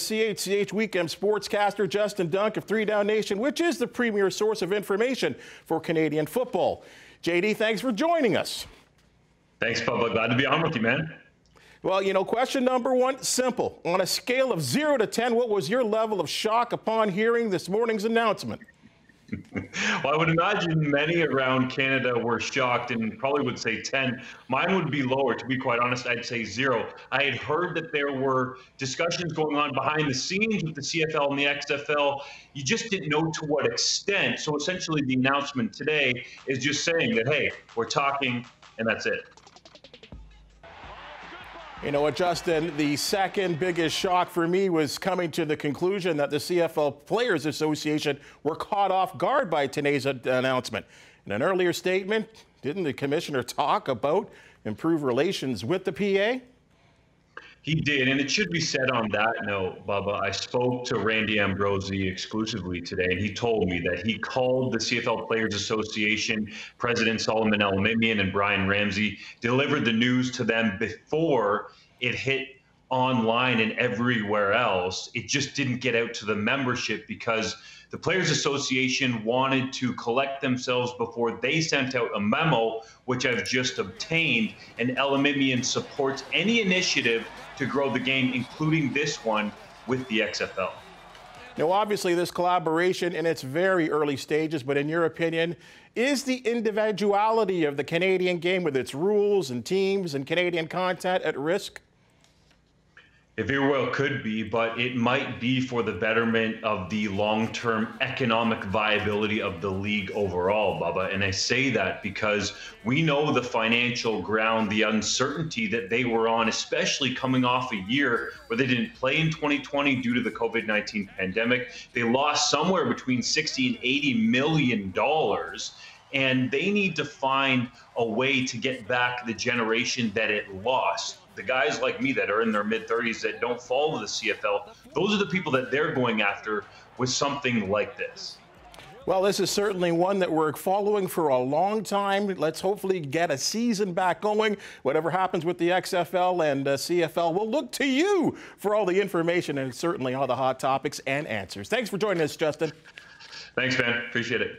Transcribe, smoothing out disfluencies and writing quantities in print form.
CHCH Weekend sportscaster Justin Dunk of 3 Down Nation, which is the premier source of information for Canadian football. JD, thanks for joining us. Thanks, Bubba. Glad to be on with you, man. Well, you know, question number one, simple. On a scale of 0 to 10, what was your level of shock upon hearing this morning's announcement? Well, I would imagine many around Canada were shocked and probably would say 10. Mine would be lower. To be quite honest, I'd say 0. I had heard that there were discussions going on behind the scenes with the CFL and the XFL. You just didn't know to what extent. So essentially the announcement today is just saying that, hey, we're talking, and that's it. You know what, Justin, the second biggest shock for me was coming to the conclusion that the CFL Players Association were caught off guard by today's announcement. In an earlier statement, didn't the commissioner talk about improved relations with the PA? He did, and it should be said on that note, Bubba, I spoke to Randy Ambrosie exclusively today, and he told me that he called the CFL Players Association, President Solomon Elimimian and Brian Ramsey, delivered the news to them before it hit online and everywhere else. It just didn't get out to the membership because the Players Association wanted to collect themselves before they sent out a memo, which I've just obtained, and Elimimian supports any initiative to grow the game, including this one with the XFL. Now, obviously, this collaboration in its very early stages, but in your opinion, is the individuality of the Canadian game with its rules and teams and Canadian content at risk? It very well could be, but it might be for the betterment of the long-term economic viability of the league overall, Bubba. And I say that because we know the financial ground, the uncertainty that they were on, especially coming off a year where they didn't play in 2020 due to the COVID-19 pandemic. They lost somewhere between $60 and $80 million. And they need to find a way to get back the generation that it lost. The guys like me that are in their mid-30s that don't follow the CFL, those are the people that they're going after with something like this. Well, this is certainly one that we're following for a long time. Let's hopefully get a season back going. Whatever happens with the XFL and CFL, we'll look to you for all the information and certainly all the hot topics and answers. Thanks for joining us, Justin. Thanks, man. Appreciate it.